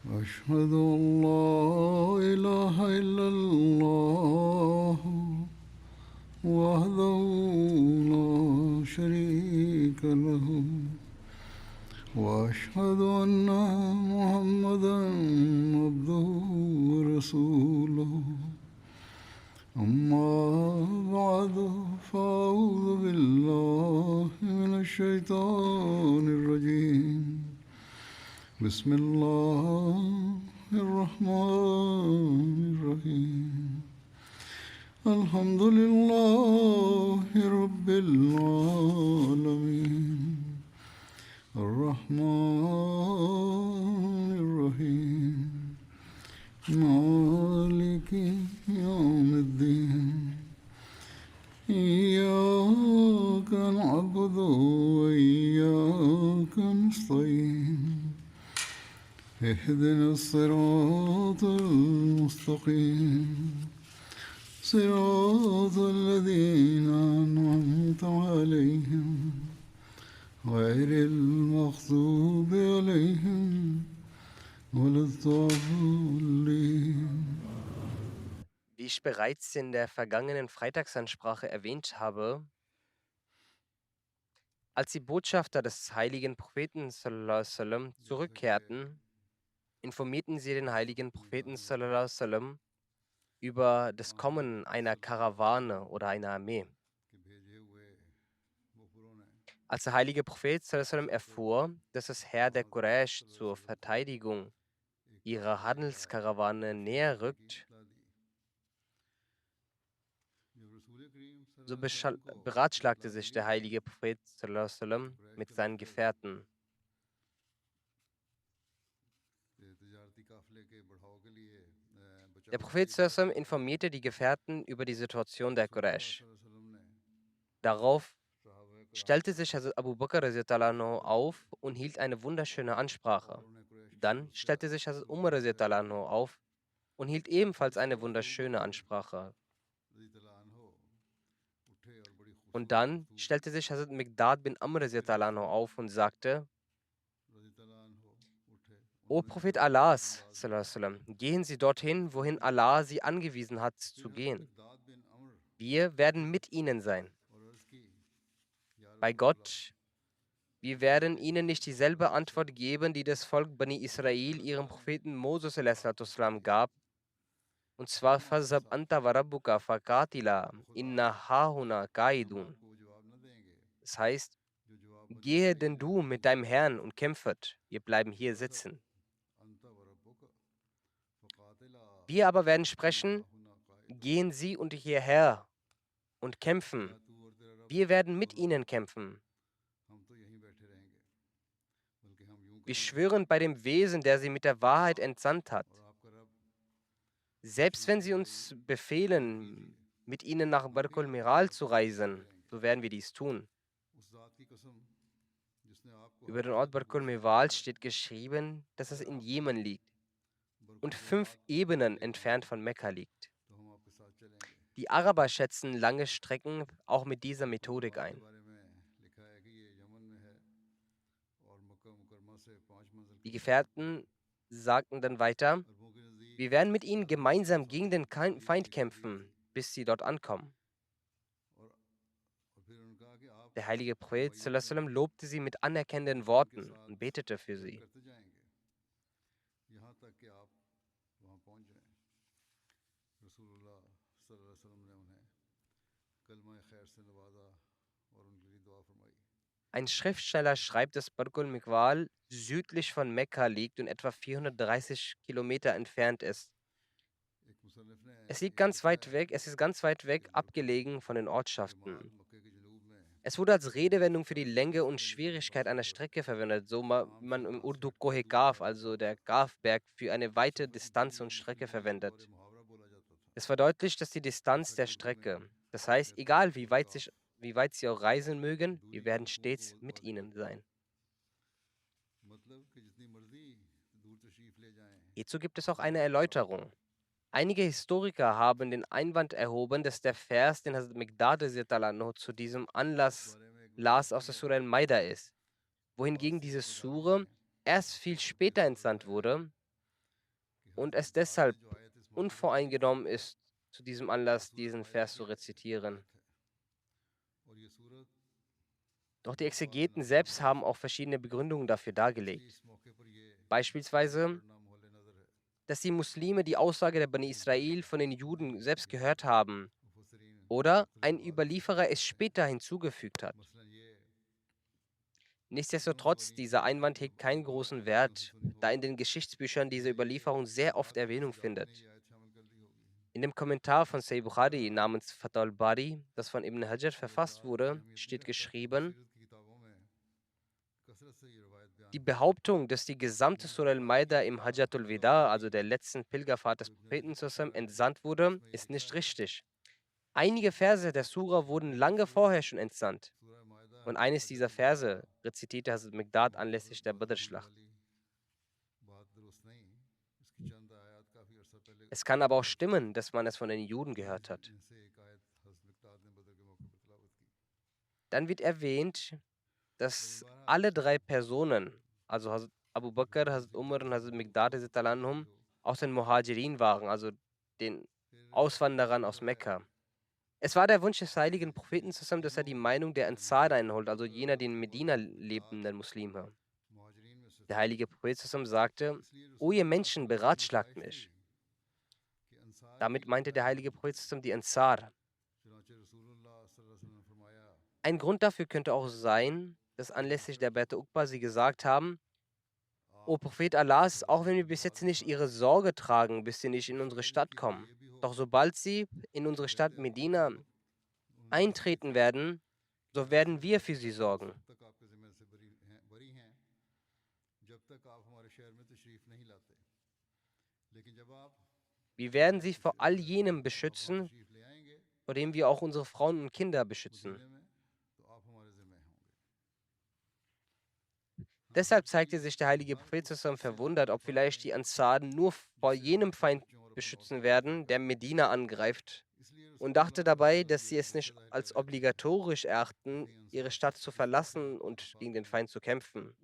أشهد أن لا إله إلا الله وحده لا شريك له وأشهد أن محمدا عبده ورسوله أما بعد فأعوذ بالله من الشيطان الرجيم بسم الله الرحمن الرحيم الحمد لله رب العالمين الرحمن الرحيم مالك يوم الدين إياك نعبد وإياك نستعين اهدنا الصراط المستقيم صراط الذين أنعمت عليهم غير المغضوب عليهم ولا الضالين. Wie ich bereits in der vergangenen Freitagsansprache erwähnt habe, als die Botschafter des heiligen Propheten sallallahu alaihi wasallam zurückkehrten, informierten sie den heiligen Propheten sallallahu alaihi wasallam über das Kommen einer Karawane oder einer Armee. Als der heilige Prophet sallallahu alaihi wasallam erfuhr, dass das Heer der Quraysh zur Verteidigung ihrer Handelskarawane näher rückt, so beratschlagte sich der heilige Prophet sallallahu alaihi wasallam mit seinen Gefährten. Der Prophet sallallahu alaihi wasallam informierte die Gefährten über die Situation der Quraysh. Darauf stellte sich Hazrat Abu Bakr radhiyallahu anhu auf und hielt eine wunderschöne Ansprache. Dann stellte sich Hazrat Umar radhiyallahu anhu auf und hielt ebenfalls eine wunderschöne Ansprache. Und dann stellte sich Hazrat Miqdad bin Amr radhiyallahu anhu auf und sagte: O Prophet Allahs, sallallahu alaihi wasallam, gehen Sie dorthin, wohin Allah Sie angewiesen hat zu gehen. Wir werden mit Ihnen sein. Bei Gott, wir werden Ihnen nicht dieselbe Antwort geben, die das Volk Bani Israel ihrem Propheten Moses a.s. gab. Und zwar, Fazab anta wa rabbuka faqatila inna hahuna qaidun. Das heißt, gehe denn du mit deinem Herrn und kämpfet, wir bleiben hier sitzen. Wir aber werden sprechen, gehen Sie und hierher und kämpfen. Wir werden mit ihnen kämpfen. Wir schwören bei dem Wesen, der sie mit der Wahrheit entsandt hat. Selbst wenn sie uns befehlen, mit ihnen nach Barkul Miral zu reisen, so werden wir dies tun. Über den Ort Barkul Miral steht geschrieben, dass es in Jemen liegt und 5 Ebenen entfernt von Mekka liegt. Die Araber schätzen lange Strecken auch mit dieser Methodik ein. Die Gefährten sagten dann weiter: Wir werden mit ihnen gemeinsam gegen den Feind kämpfen, bis sie dort ankommen. Der heilige Prophet sallallahu alaihi wasallam lobte sie mit anerkennenden Worten und betete für sie. Ein Schriftsteller schreibt, dass Barkul Miqwal südlich von Mekka liegt und etwa 430 Kilometer entfernt ist. Es liegt ganz weit weg, es ist ganz weit weg, abgelegen von den Ortschaften. Es wurde als Redewendung für die Länge und Schwierigkeit einer Strecke verwendet, so man im Urdu Kohe Kaf, also der Kafberg, für eine weite Distanz und Strecke verwendet. Es verdeutlicht, dass die Distanz der Strecke, das heißt, egal wie weit sie auch reisen mögen, wir werden stets mit ihnen sein. Hierzu gibt es auch eine Erläuterung. Einige Historiker haben den Einwand erhoben, dass der Vers, den Hazrat Miqdad zu diesem Anlass las, aus der Surah Al-Maida ist, wohingegen diese Sure erst viel später entsandt wurde und es deshalb unvoreingenommen ist, zu diesem Anlass diesen Vers zu rezitieren. Doch die Exegeten selbst haben auch verschiedene Begründungen dafür dargelegt. Beispielsweise, dass die Muslime die Aussage der Bani Israel von den Juden selbst gehört haben oder ein Überlieferer es später hinzugefügt hat. Nichtsdestotrotz, dieser Einwand hegt keinen großen Wert, da in den Geschichtsbüchern diese Überlieferung sehr oft Erwähnung findet. In dem Kommentar von Sahih Bukhari namens Fath al-Bari, das von Ibn Hajar verfasst wurde, steht geschrieben: Die Behauptung, dass die gesamte Surah al-Maida im Hajjatul Wida, also der letzten Pilgerfahrt des Propheten zusammen, entsandt wurde, ist nicht richtig. Einige Verse der Sura wurden lange vorher schon entsandt. Und eines dieser Verse rezitierte Hazrat Miqdad anlässlich der Badr-Schlacht. Es kann aber auch stimmen, dass man es von den Juden gehört hat. Dann wird erwähnt, dass alle drei Personen, also Hazrat Abu Bakr, Hazrat Umar und Hazrat Miqdad radhiyallahu anhum, aus den Muhajirin waren, also den Auswanderern aus Mekka. Es war der Wunsch des heiligen Propheten zusammen, dass er die Meinung der Ansar einholt, also jener, die in Medina lebenden Muslime. Der heilige Prophet zusammen sagte: O ihr Menschen, beratschlagt mich. Damit meinte der heilige Prophet zusammen die Ansar. Ein Grund dafür könnte auch sein, dass anlässlich der Berte Uqba sie gesagt haben: O Prophet Allahs, auch wenn wir bis jetzt nicht ihre Sorge tragen, bis sie nicht in unsere Stadt kommen. Doch sobald sie in unsere Stadt Medina eintreten werden, so werden wir für sie sorgen. Wir werden sie vor all jenem beschützen, vor dem wir auch unsere Frauen und Kinder beschützen. Deshalb zeigte sich der heilige Prophet zusammen verwundert, ob vielleicht die Ansaren nur vor jenem Feind beschützen werden, der Medina angreift, und dachte dabei, dass sie es nicht als obligatorisch erachten, ihre Stadt zu verlassen und gegen den Feind zu kämpfen.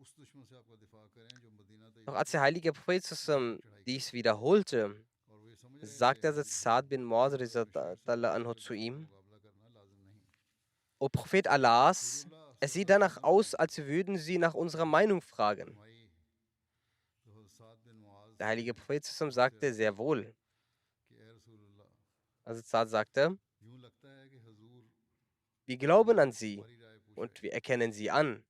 Doch als der heilige Prophet zusammen dies wiederholte, sagte Sa'd bin Mu'adh radhiyallahu anhu zu ihm: O Prophet Allahs, es sieht danach aus, als würden sie nach unserer Meinung fragen. Der heilige Prophet zusammen sagte: Sehr wohl. Also Sa'd sagte: Wir glauben an sie und wir erkennen sie an.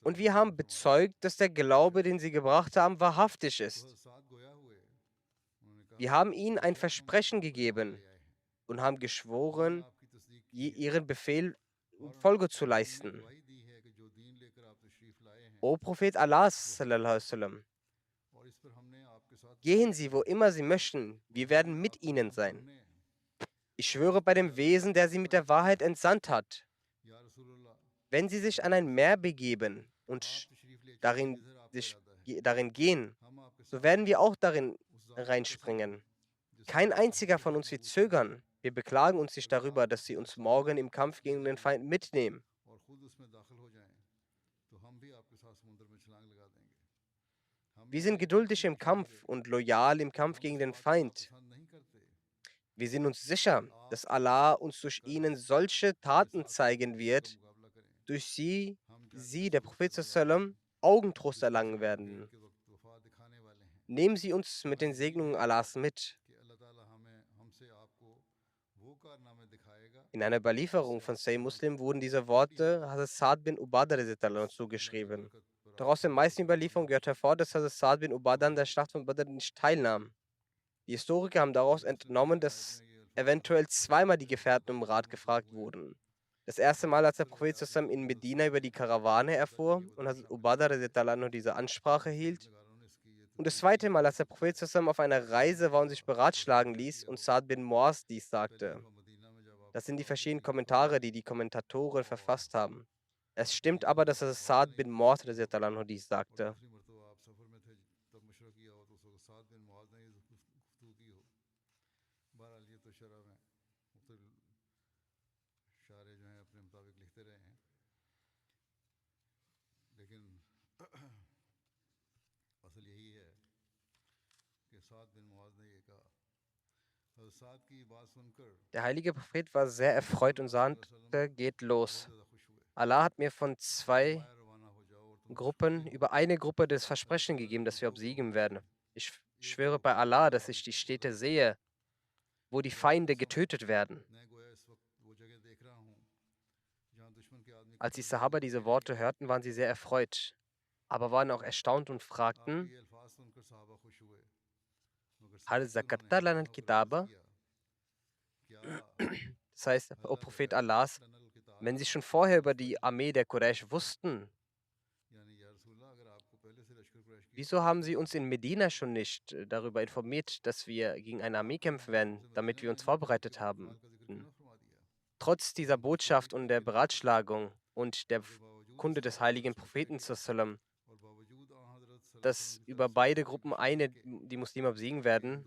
Und wir haben bezeugt, dass der Glaube, den sie gebracht haben, wahrhaftig ist. Wir haben ihnen ein Versprechen gegeben und haben geschworen, ihren Befehl Folge zu leisten. O Prophet Allahs, sallallahu alaihi wasallam, gehen Sie, wo immer Sie möchten, wir werden mit Ihnen sein. Ich schwöre bei dem Wesen, der Sie mit der Wahrheit entsandt hat. Wenn Sie sich an ein Meer begeben und darin gehen, so werden wir auch darin reinspringen. Kein einziger von uns wird zögern. Wir beklagen uns nicht darüber, dass Sie uns morgen im Kampf gegen den Feind mitnehmen. Wir sind geduldig im Kampf und loyal im Kampf gegen den Feind. Wir sind uns sicher, dass Allah uns durch ihnen solche Taten zeigen wird, durch sie, der Prophet sallam, Augentrost erlangen werden. Nehmen Sie uns mit den Segnungen Allahs mit. In einer Überlieferung von Sahih Muslim wurden diese Worte Hazrat Sa'd bin Ubadah zugeschrieben. Doch aus den meisten Überlieferungen gehört hervor, dass Hazrat Sa'd bin Ubadah an der Schlacht von Badr nicht teilnahm. Die Historiker haben daraus entnommen, dass eventuell zweimal die Gefährten um Rat gefragt wurden. Das erste Mal, als der Prophet zusammen in Medina über die Karawane erfuhr und Hazrat Ubadah radhiyallahu anhu diese Ansprache hielt. Und das zweite Mal, als der Prophet zusammen auf einer Reise war und sich beratschlagen ließ und Sa'd bin Mu'adh dies sagte. Das sind die verschiedenen Kommentare, die die Kommentatoren verfasst haben. Es stimmt aber, dass es Sa'd bin Mu'adh radhiyallahu anhu dies sagte. Der heilige Prophet war sehr erfreut und sagte, geht los. Allah hat mir von zwei Gruppen über eine Gruppe das Versprechen gegeben, dass wir obsiegen werden. Ich schwöre bei Allah, dass ich die Städte sehe, wo die Feinde getötet werden. Als die Sahaba diese Worte hörten, waren sie sehr erfreut, aber waren auch erstaunt und fragten, Hal zakarta lana al-kitaba? Das heißt, O Prophet Allahs, wenn sie schon vorher über die Armee der Quraysh wussten, wieso haben sie uns in Medina schon nicht darüber informiert, dass wir gegen eine Armee kämpfen werden, damit wir uns vorbereitet haben? Trotz dieser Botschaft und der Beratschlagung und der Kunde des heiligen Propheten, sallam, dass über beide Gruppen die Muslime besiegen werden,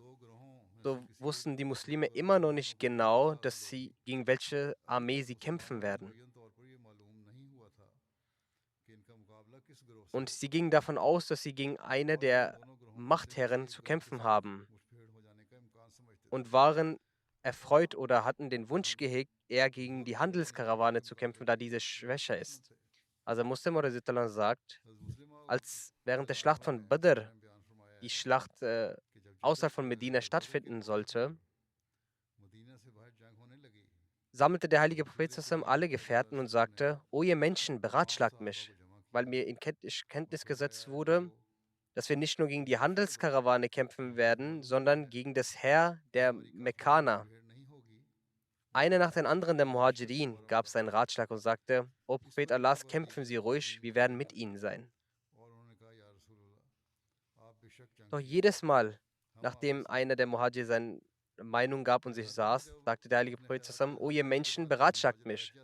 so wussten die Muslime immer noch nicht genau, dass sie gegen welche Armee sie kämpfen werden. Und sie gingen davon aus, dass sie gegen eine der Machtherren zu kämpfen haben und waren erfreut oder hatten den Wunsch gehegt, eher gegen die Handelskarawane zu kämpfen, da diese schwächer ist. Also Muslim oder sagt, als während der Schlacht von Badr die Schlacht außerhalb von Medina stattfinden sollte, sammelte der heilige Prophet alle Gefährten und sagte, O ihr Menschen, beratschlagt mich, weil mir in Kenntnis gesetzt wurde, dass wir nicht nur gegen die Handelskarawane kämpfen werden, sondern gegen das Heer der Mekkaner. Einer nach den anderen der Muhajirin gab seinen Ratschlag und sagte, O Prophet Allahs, kämpfen Sie ruhig, wir werden mit Ihnen sein. Doch jedes Mal, nachdem einer der Muhajir seine Meinung gab und sich saß, sagte der heilige Prophet zusammen, O ihr Menschen, beratschlagt mich.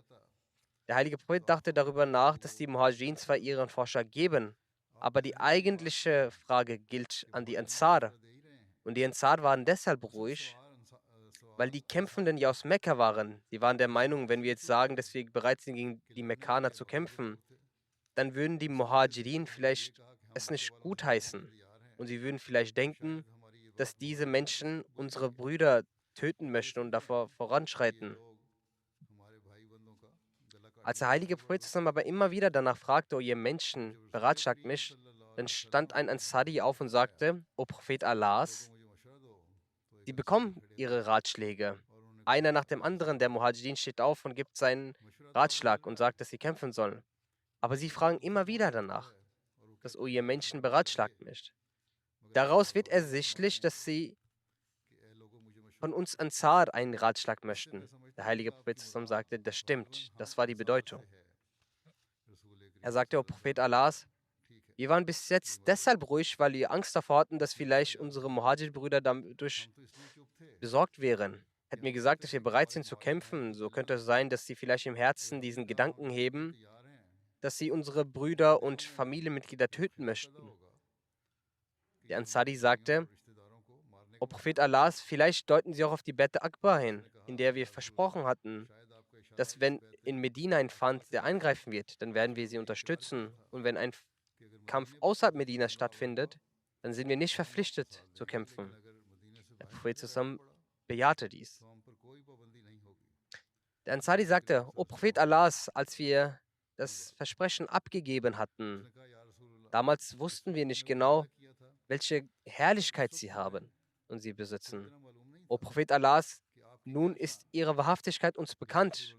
Der heilige Prophet dachte darüber nach, dass die Muhajirin zwar ihren Vorschlag geben, aber die eigentliche Frage gilt an die Ansar. Und die Ansar waren deshalb ruhig, weil die Kämpfenden ja aus Mekka waren. Sie waren der Meinung, wenn wir jetzt sagen, dass wir bereit sind, gegen die Mekkaner zu kämpfen, dann würden die Muhajirin vielleicht es nicht gutheißen. Und sie würden vielleicht denken, dass diese Menschen unsere Brüder töten möchten und davor voranschreiten. Als der heilige Prophet aber immer wieder danach fragte, O ihr Menschen, beratschlagt mich, dann stand ein Ansari auf und sagte, O Prophet Allahs, sie bekommen ihre Ratschläge. Einer nach dem anderen der Muhajirin steht auf und gibt seinen Ratschlag und sagt, dass sie kämpfen sollen. Aber sie fragen immer wieder danach, dass, O ihr Menschen, beratschlagt mich. Daraus wird ersichtlich, dass sie von uns Ansar einen Ratschlag möchten. Der heilige Prophet sagte, das stimmt, das war die Bedeutung. Er sagte, O Prophet Allahs, wir waren bis jetzt deshalb ruhig, weil wir Angst davor hatten, dass vielleicht unsere Muhajir-Brüder dadurch besorgt wären. Hätten wir gesagt, dass wir bereit sind zu kämpfen, so könnte es sein, dass sie vielleicht im Herzen diesen Gedanken heben, dass sie unsere Brüder und Familienmitglieder töten möchten. Der Ansari sagte, O Prophet Allahs, vielleicht deuten sie auch auf die Bette Akbar hin, in der wir versprochen hatten, dass wenn in Medina ein Feind, der eingreifen wird, dann werden wir sie unterstützen. Und wenn ein Kampf außerhalb Medinas stattfindet, dann sind wir nicht verpflichtet zu kämpfen. Der Prophet zusammen bejahte dies. Der Ansari sagte, O Prophet Allahs, als wir das Versprechen abgegeben hatten, damals wussten wir nicht genau, welche Herrlichkeit sie haben und sie besitzen. O Prophet Allahs, nun ist ihre Wahrhaftigkeit uns bekannt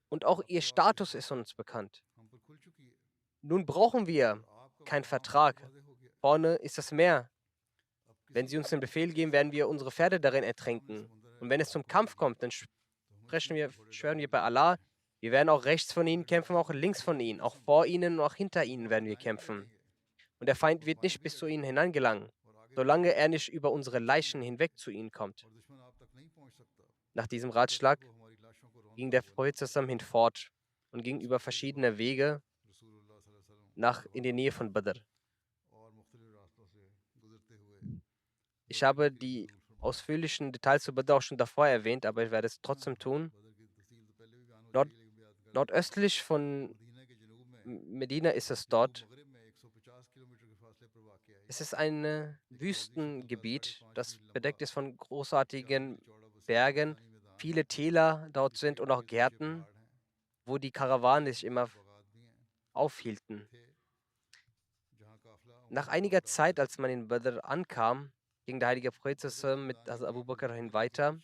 und auch ihr Status ist uns bekannt. Nun brauchen wir keinen Vertrag. Vorne ist das Meer. Wenn sie uns den Befehl geben, werden wir unsere Pferde darin ertränken. Und wenn es zum Kampf kommt, dann schwören wir bei Allah, wir werden auch rechts von ihnen kämpfen, auch links von ihnen, auch vor ihnen und auch hinter ihnen werden wir kämpfen. Und der Feind wird nicht bis zu ihnen hineingelangen, solange er nicht über unsere Leichen hinweg zu ihnen kommt. Nach diesem Ratschlag ging der Prophet hinfort und ging über verschiedene Wege in die Nähe von Badr. Ich habe die ausführlichen Details zu Badr auch schon davor erwähnt, aber ich werde es trotzdem tun. Nordöstlich von Medina ist es dort. Es ist ein Wüstengebiet, das bedeckt ist von großartigen Bergen. Viele Täler dort sind und auch Gärten, wo die Karawanen sich immer aufhielten. Nach einiger Zeit, als man in Badr ankam, ging der heilige Prophet mit Hazrat Abu Bakr hin weiter,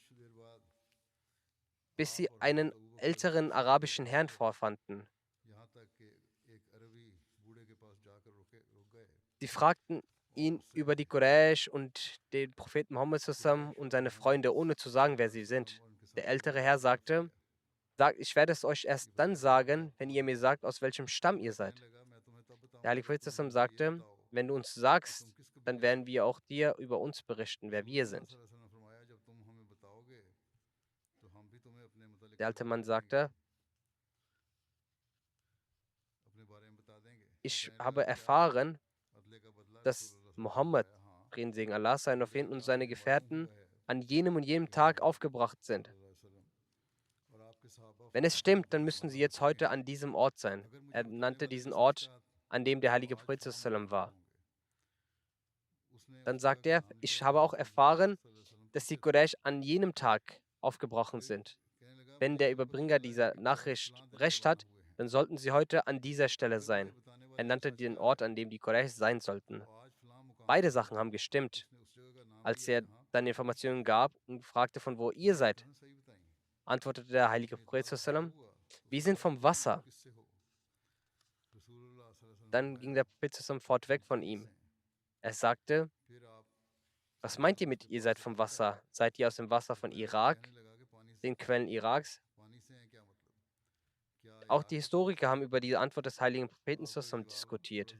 bis sie einen älteren arabischen Herrn vorfanden. Sie fragten ihn über die Quraysh und den Propheten Muhammad und seine Freunde, ohne zu sagen, wer sie sind. Der ältere Herr sagte, ich werde es euch erst dann sagen, wenn ihr mir sagt, aus welchem Stamm ihr seid. Der Heilige Prophet sagte, wenn du uns sagst, dann werden wir auch dir über uns berichten, wer wir sind. Der alte Mann sagte, ich habe erfahren, dass Mohammed, Frieden Segen Allah sein auf ihn und seine Gefährten, an jenem und jenem Tag aufgebracht sind. Wenn es stimmt, dann müssen sie jetzt heute an diesem Ort sein. Er nannte diesen Ort, an dem der heilige Prophet war. Dann sagt er, ich habe auch erfahren, dass die Quraysh an jenem Tag aufgebrochen sind. Wenn der Überbringer dieser Nachricht recht hat, dann sollten sie heute an dieser Stelle sein. Er nannte den Ort, an dem die Quraysh sein sollten. Beide Sachen haben gestimmt. Als er dann Informationen gab und fragte, von wo ihr seid, antwortete der heilige Prophet: Wir sind vom Wasser. Dann ging der Prophet fort weg von ihm. Er sagte, was meint ihr mit, ihr seid vom Wasser? Seid ihr aus dem Wasser von Irak, den Quellen Iraks? Auch die Historiker haben über die Antwort des heiligen Propheten diskutiert.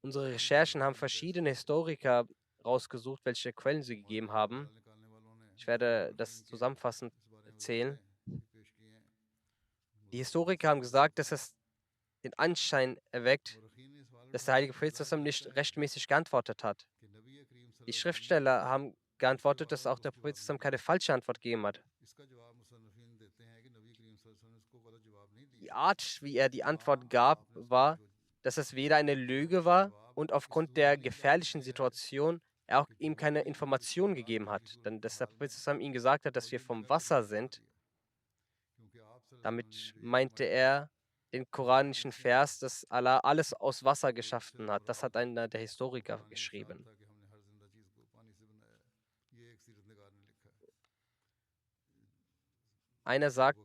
Unsere Recherchen haben verschiedene Historiker rausgesucht, welche Quellen sie gegeben haben. Ich werde das zusammenfassend erzählen. Die Historiker haben gesagt, dass es den Anschein erweckt, dass der heilige Prophet nicht rechtmäßig geantwortet hat. Die Schriftsteller haben geantwortet, dass auch der Prophet keine falsche Antwort gegeben hat. Die Art, wie er die Antwort gab, war, dass es weder eine Lüge war und aufgrund der gefährlichen Situation er auch ihm keine Information gegeben hat. Denn dass der Prophet ihm gesagt hat, dass wir vom Wasser sind, damit meinte er den koranischen Vers, dass Allah alles aus Wasser geschaffen hat. Das hat einer der Historiker geschrieben. Einer sagt,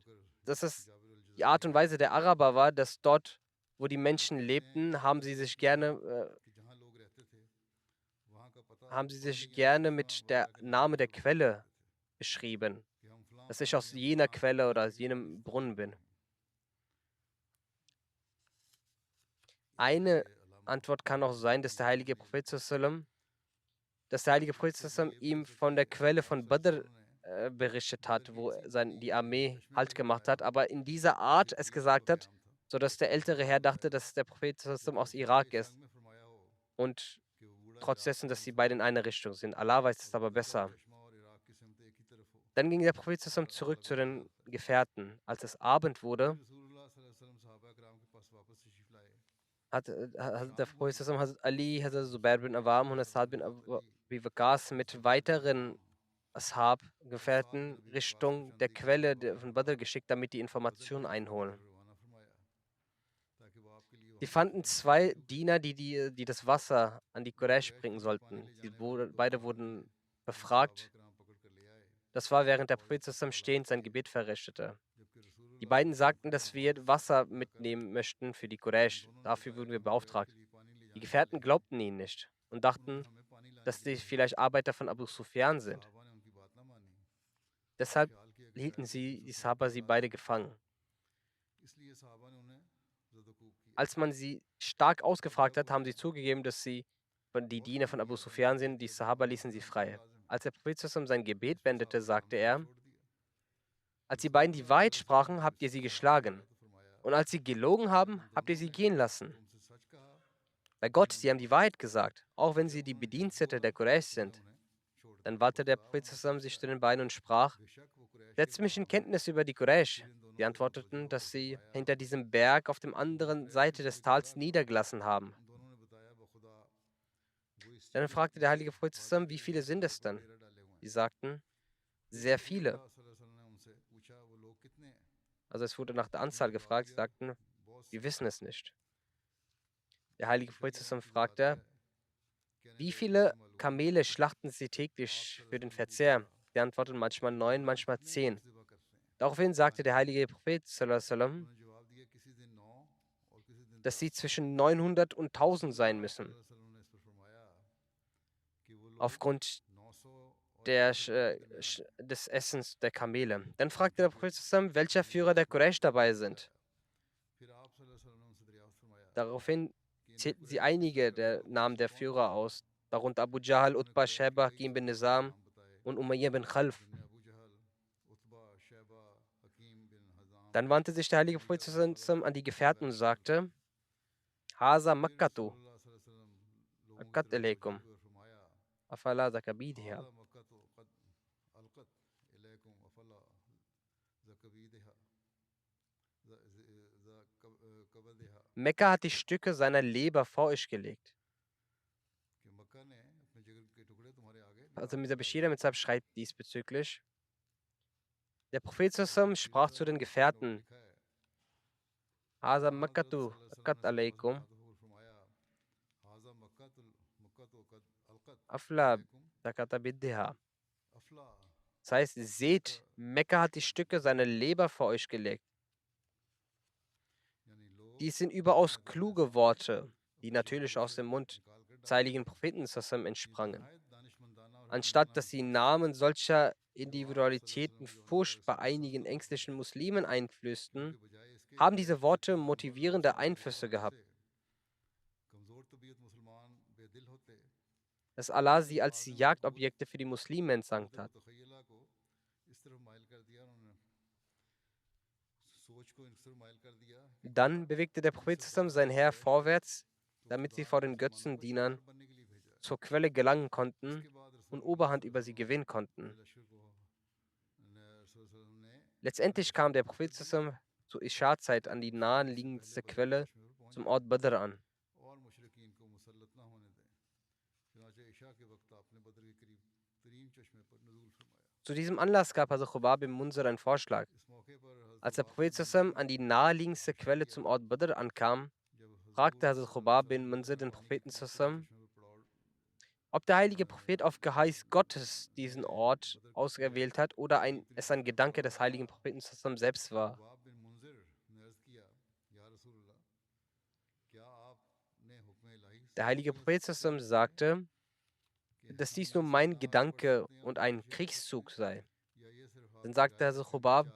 dass es die Art und Weise der Araber war, dass dort, wo die Menschen lebten, haben sie sich gerne mit der Name der Quelle beschrieben, dass ich aus jener Quelle oder aus jenem Brunnen bin. Eine Antwort kann auch sein, dass der heilige Prophet ihm von der Quelle von Badr berichtet hat, wo die Armee Halt gemacht hat, aber in dieser Art es gesagt hat, sodass der ältere Herr dachte, dass der Prophet aus Irak ist. Und trotz dessen, dass sie beide in einer Richtung sind. Allah weiß es aber besser. Dann ging der Prophet zurück zu den Gefährten. Als es Abend wurde, hat der Prophet Hazrat Ali, Hazrat Zubair bin Awam und Asad bin Abi Waqas mit weiteren Ashab-Gefährten Richtung der Quelle von Badr geschickt, damit die Informationen einholen. Die fanden zwei Diener, die das Wasser an die Quraysh bringen sollten. Beide wurden befragt. Das war, während der Prophet stehend sein Gebet verrichtete. Die beiden sagten, dass wir Wasser mitnehmen möchten für die Quraysh. Dafür wurden wir beauftragt. Die Gefährten glaubten ihnen nicht und dachten, dass sie vielleicht Arbeiter von Abu Sufyan sind. Deshalb hielten die Sahaba sie beide gefangen. Als man sie stark ausgefragt hat, haben sie zugegeben, dass sie die Diener von Abu Sufyan sind. Die Sahaba ließen sie frei. Als der Prophet sein Gebet beendete, sagte er, als die beiden die Wahrheit sprachen, habt ihr sie geschlagen. Und als sie gelogen haben, habt ihr sie gehen lassen. Bei Gott, sie haben die Wahrheit gesagt, auch wenn sie die Bedienstete der Quraysh sind. Dann wandte der Prophet sich zu den beiden und sprach, setzt mich in Kenntnis über die Quraysh. Sie antworteten, dass sie hinter diesem Berg auf der anderen Seite des Tals niedergelassen haben. Dann fragte der heilige Prophet zusammen, wie viele sind es dann? Sie sagten, sehr viele. Also es wurde nach der Anzahl gefragt, sie sagten, wir wissen es nicht. Der heilige Prophet zusammen fragte, wie viele Kamele schlachten sie täglich für den Verzehr? Sie antworteten manchmal 9, manchmal 10. Daraufhin sagte der heilige Prophet, sallallahu alaihi wasallam, dass sie zwischen 900 und 1000 sein müssen, aufgrund des Essens der Kamele. Dann fragte der Prophet zusammen, welcher Führer der Quraysh dabei sind. Daraufhin zählten sie einige der Namen der Führer aus, darunter Abu Jahl, Utbah, Shayba, Hakim bin Nizam und Umayyah bin Khalf. Dann wandte sich der heilige Prophet zusammen an die Gefährten und sagte, Hasa Makkatu, Akkat alaikum, afala zakabidha. Mekka hat die Stücke seiner Leber vor euch gelegt. Also Mirza Bashir Mitzab schreibt diesbezüglich, der Prophet zusammen sprach zu den Gefährten, Hasa Makkatu, Akkat alaikum, afla zakabidha. Das heißt, seht, Mekka hat die Stücke seiner Leber vor euch gelegt. Dies sind überaus kluge Worte, die natürlich aus dem Mund des heiligen Propheten zusammen entsprangen. Anstatt dass sie im Namen solcher Individualitäten Furcht bei einigen ängstlichen Muslimen einflößten, haben diese Worte motivierende Einflüsse gehabt, dass Allah sie als Jagdobjekte für die Muslime entsandt hat. Dann bewegte der Prophet zusammen sein Heer vorwärts, damit sie vor den Götzendienern zur Quelle gelangen konnten und Oberhand über sie gewinnen konnten. Letztendlich kam der Prophet zusammen zur Isha-Zeit an die naheliegendste Quelle zum Ort Badr an. Zu diesem Anlass gab Hazrat Khubab bin Munzir einen Vorschlag. Als der Prophet zusammen an die naheliegendste Quelle zum Ort Badr ankam, fragte Hazrat Khubab bin Munzir den Propheten zusammen, ob der heilige Prophet auf Geheiß Gottes diesen Ort ausgewählt hat oder es ein Gedanke des heiligen Propheten zusammen selbst war. Der heilige Prophet zusammen sagte, dass dies nur mein Gedanke und ein Kriegszug sei. Dann sagte Hazrat Khubab,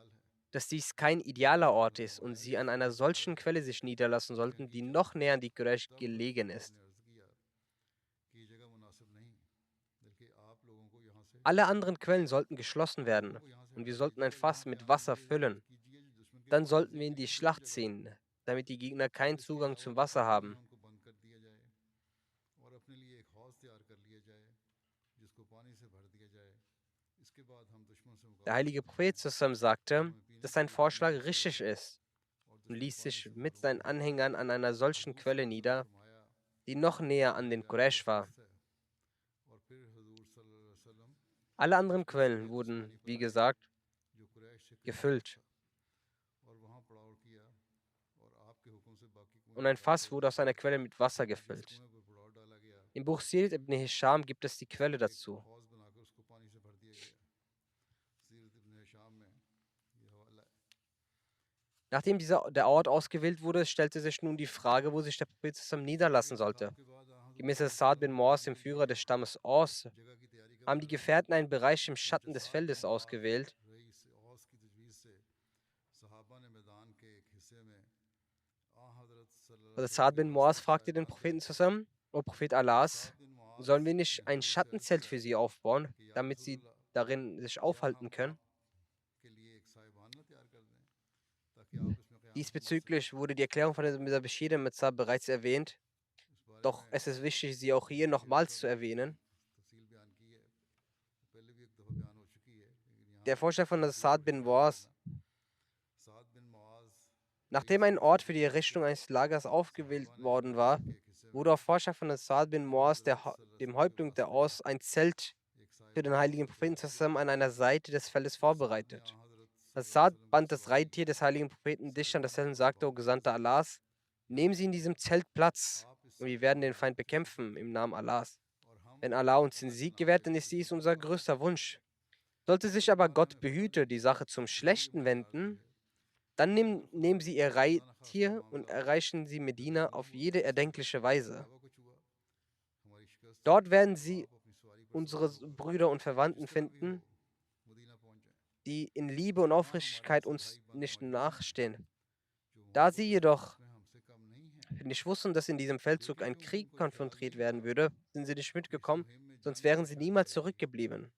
dass dies kein idealer Ort ist und sie an einer solchen Quelle sich niederlassen sollten, die noch näher an die Quraysh gelegen ist. Alle anderen Quellen sollten geschlossen werden und wir sollten ein Fass mit Wasser füllen. Dann sollten wir in die Schlacht ziehen, damit die Gegner keinen Zugang zum Wasser haben. Der heilige Prophet zusammen sagte, dass sein Vorschlag richtig ist und ließ sich mit seinen Anhängern an einer solchen Quelle nieder, die noch näher an den Quraysh war. Alle anderen Quellen wurden, wie gesagt, gefüllt. Und ein Fass wurde aus einer Quelle mit Wasser gefüllt. Im Buch Sirat ibn Hisham gibt es die Quelle dazu. Nachdem der Ort ausgewählt wurde, stellte sich nun die Frage, wo sich der Prophet zusammen niederlassen sollte. Gemäß Sa'd bin Mu'az, dem Führer des Stammes Aus, haben die Gefährten einen Bereich im Schatten des Feldes ausgewählt. Also Sa'd bin Mu'az fragte den Propheten zusammen, O Prophet Allahs, sollen wir nicht ein Schattenzelt für sie aufbauen, damit sie darin sich aufhalten können? Diesbezüglich wurde die Erklärung von der Mirza Bashir Mitzab bereits erwähnt, doch es ist wichtig, sie auch hier nochmals zu erwähnen. Der Vorschlag von Sa'd bin Mu'az: Nachdem ein Ort für die Errichtung eines Lagers aufgewählt worden war, wurde auf Vorschlag von Sa'd bin Mu'az, dem Häuptling der Aus, ein Zelt für den heiligen Propheten zusammen an einer Seite des Feldes vorbereitet. Sa'd band das Reittier des heiligen Propheten dicht an das Zelt und sagte, O Gesandter Allahs, nehmen Sie in diesem Zelt Platz und wir werden den Feind bekämpfen im Namen Allahs. Wenn Allah uns den Sieg gewährt, dann ist dies unser größter Wunsch. Sollte sich aber Gott behüte die Sache zum Schlechten wenden, dann nehmen Sie Ihr Reittier und erreichen Sie Medina auf jede erdenkliche Weise. Dort werden Sie unsere Brüder und Verwandten finden, die in Liebe und Aufrichtigkeit uns nicht nachstehen. Da sie jedoch nicht wussten, dass in diesem Feldzug ein Krieg konfrontiert werden würde, sind sie nicht mitgekommen, sonst wären sie niemals zurückgeblieben.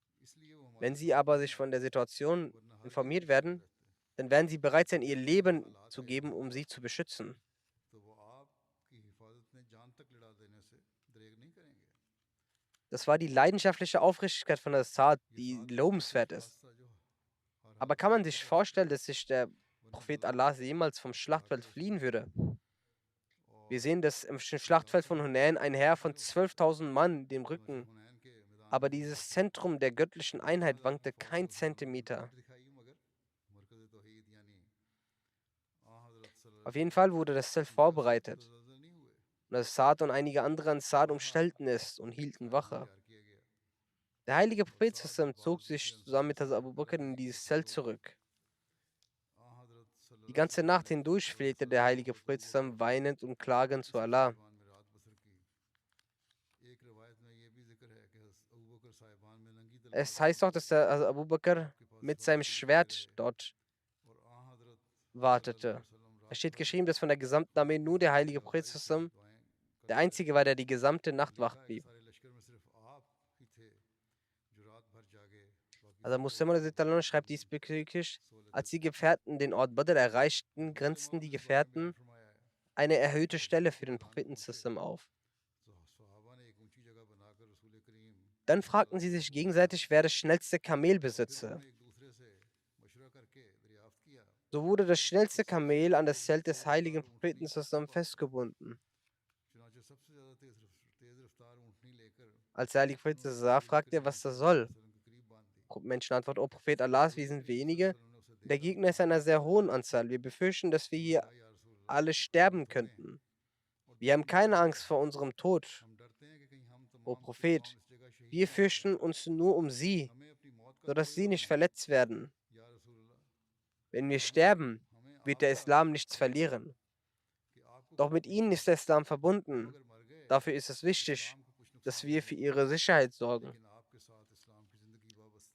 Wenn sie aber sich von der Situation informiert werden, dann werden sie bereit sein, ihr Leben zu geben, um sie zu beschützen. Das war die leidenschaftliche Aufrichtigkeit von Assad, die lobenswert ist. Aber kann man sich vorstellen, dass sich der Prophet Allah jemals vom Schlachtfeld fliehen würde? Wir sehen, dass im Schlachtfeld von Hunain ein Heer von 12.000 Mann dem Rücken, aber dieses Zentrum der göttlichen Einheit wankte kein Zentimeter. Auf jeden Fall wurde das Zelt vorbereitet. Und Assad und einige andere Ansar umstellten es und hielten Wache. Der heilige Prophet zog sich zusammen mit Hazrat Abu Bakr in dieses Zelt zurück. Die ganze Nacht hindurch flehte der heilige Prophet weinend und klagend zu Allah. Es heißt auch, dass der Abu Bakr mit seinem Schwert dort wartete. Es steht geschrieben, dass von der gesamten Armee nur der heilige Prophet der einzige war, der die gesamte Nacht wach blieb. Also Muslim schreibt diesbezüglich, als die Gefährten den Ort Badr erreichten, grenzten die Gefährten eine erhöhte Stelle für den Propheten auf. Dann fragten sie sich gegenseitig, wer das schnellste Kamel besitze. So wurde das schnellste Kamel an das Zelt des heiligen Propheten festgebunden. Als der heilige Prophet das sah, fragte er, was das soll. Menschen antworten, O Prophet Allahs, wir sind wenige. Der Gegner ist einer sehr hohen Anzahl. Wir befürchten, dass wir hier alle sterben könnten. Wir haben keine Angst vor unserem Tod. O Prophet, wir fürchten uns nur um sie, sodass sie nicht verletzt werden. Wenn wir sterben, wird der Islam nichts verlieren. Doch mit ihnen ist der Islam verbunden. Dafür ist es wichtig, dass wir für ihre Sicherheit sorgen.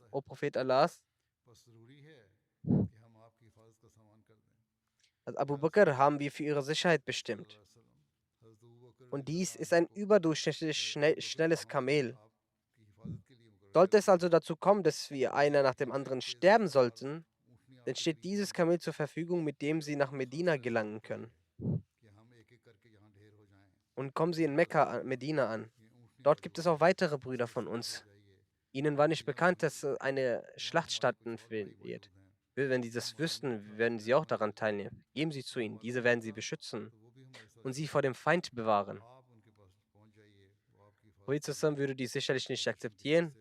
O Prophet Allahs, als Abu Bakr haben wir für ihre Sicherheit bestimmt. Und dies ist ein überdurchschnittlich schnelles Kamel. Sollte es also dazu kommen, dass wir einer nach dem anderen sterben sollten, dann steht dieses Kamel zur Verfügung, mit dem sie nach Medina gelangen können. Und kommen sie in Mekka, Medina an. Dort gibt es auch weitere Brüder von uns. Ihnen war nicht bekannt, dass eine Schlacht stattfinden wird. Wenn sie das wüssten, werden sie auch daran teilnehmen. Geben Sie zu ihnen, diese werden sie beschützen und sie vor dem Feind bewahren. Prophet würde dies sicherlich nicht akzeptieren,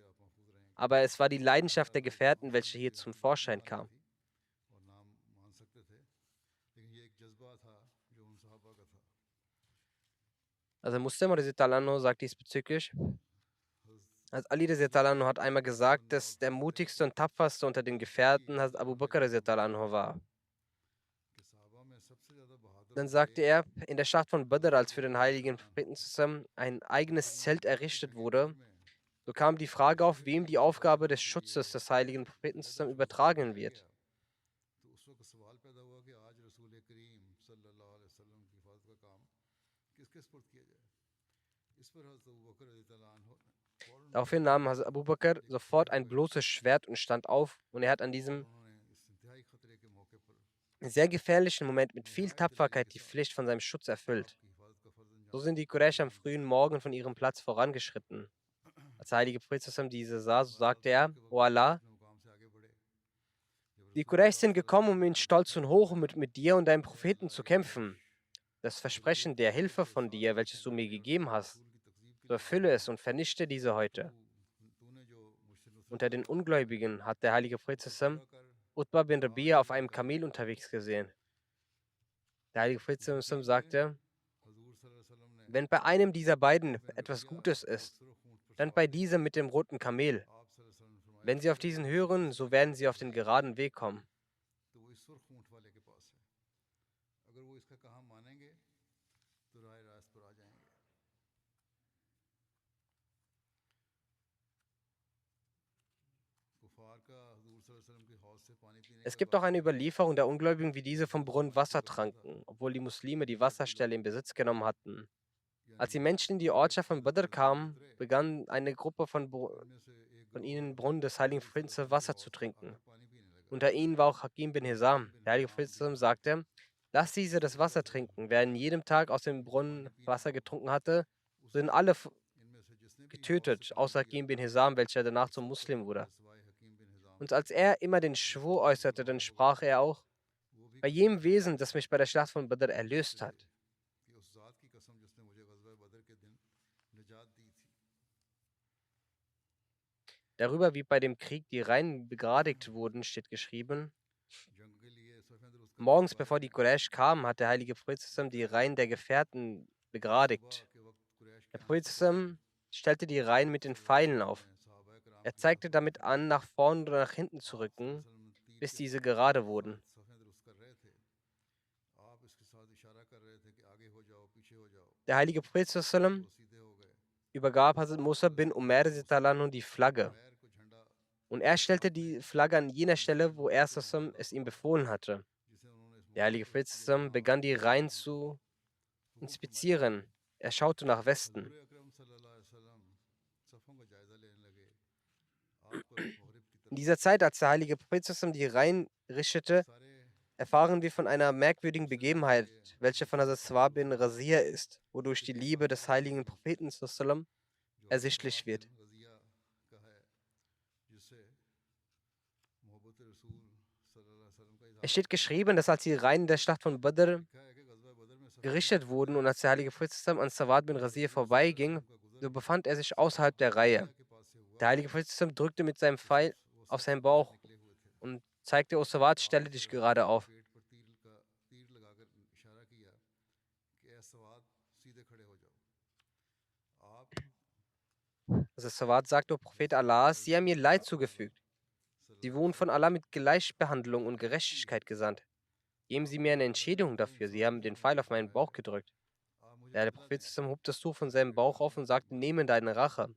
aber es war die Leidenschaft der Gefährten, welche hier zum Vorschein kam. Also Muslim sagt diesbezüglich, als Ali hat einmal gesagt, dass der mutigste und tapferste unter den Gefährten Abu Bakr war. Dann sagte er, in der Schlacht von Badr, als für den heiligen Propheten zusammen ein eigenes Zelt errichtet wurde, so kam die Frage auf, wem die Aufgabe des Schutzes des heiligen Propheten zusammen übertragen wird. Daraufhin nahm Abu Bakr sofort ein bloßes Schwert und stand auf, und er hat an diesem sehr gefährlichen Moment mit viel Tapferkeit die Pflicht von seinem Schutz erfüllt. So sind die Quraysh am frühen Morgen von ihrem Platz vorangeschritten. Als der heilige Prophet diese sah, so sagte er, O Allah, die Quraysh sind gekommen, um in Stolz und Hochmut mit dir und deinem Propheten zu kämpfen. das Versprechen der Hilfe von dir, welches du mir gegeben hast, so erfülle es und vernichte diese heute. Unter den Ungläubigen hat der heilige Prophet sallam Utbah bin Rabia auf einem Kamel unterwegs gesehen. Der heilige Prophet sallam sagte, wenn bei einem dieser beiden etwas Gutes ist, dann bei diesem mit dem roten Kamel. Wenn sie auf diesen hören, so werden sie auf den geraden Weg kommen. Es gibt auch eine Überlieferung der Ungläubigen, wie diese vom Brunnen Wasser tranken, obwohl die Muslime die Wasserstelle in Besitz genommen hatten. Als die Menschen in die Ortschaft von Badr kamen, begann eine Gruppe von ihnen Brunnen des heiligen Propheten Wasser zu trinken. Unter ihnen war auch Hakim bin Hizam. Der heilige Prophet sagte, lass diese das Wasser trinken. Wer in jedem Tag aus dem Brunnen Wasser getrunken hatte, sind alle getötet, außer Hakim bin Hizam, welcher danach zum Muslim wurde. Und als er immer den Schwur äußerte, dann sprach er auch, bei jedem Wesen, das mich bei der Schlacht von Badr erlöst hat. Darüber, wie bei dem Krieg die Reihen begradigt wurden, steht geschrieben, morgens, bevor die Quraysh kamen, hat der heilige Prophet die Reihen der Gefährten begradigt. Der Prophet stellte die Reihen mit den Pfeilen auf. Er zeigte damit an, nach vorn oder nach hinten zu rücken, bis diese gerade wurden. Der heilige Prophet übergab Hazrat Musa bin Umair nun die Flagge. Und er stellte die Flagge an jener Stelle, wo er es ihm befohlen hatte. Der heilige Prophet begann die Reihen zu inspizieren. Er schaute nach Westen. In dieser Zeit, als der heilige Prophet die Reihen richtete, erfahren wir von einer merkwürdigen Begebenheit, welche von Hazrat Swab bin Razia ist, wodurch die Liebe des heiligen Propheten ersichtlich wird. Es steht geschrieben, dass als die Reihen der Schlacht von Badr gerichtet wurden und als der heilige Prophet an Sawad bin Razir vorbeiging, so befand er sich außerhalb der Reihe. Der heilige Prophet drückte mit seinem Pfeil auf seinen Bauch und zeigte, O Sawad, stelle dich gerade auf. Also Sawad sagte, O Prophet Allah, sie haben mir Leid zugefügt. Sie wurden von Allah mit Gleichbehandlung und Gerechtigkeit gesandt. Geben Sie mir eine Entschädigung dafür. Sie haben den Pfeil auf meinen Bauch gedrückt. Der Prophet hob das Tuch von seinem Bauch auf und sagte, nehme deine Rache.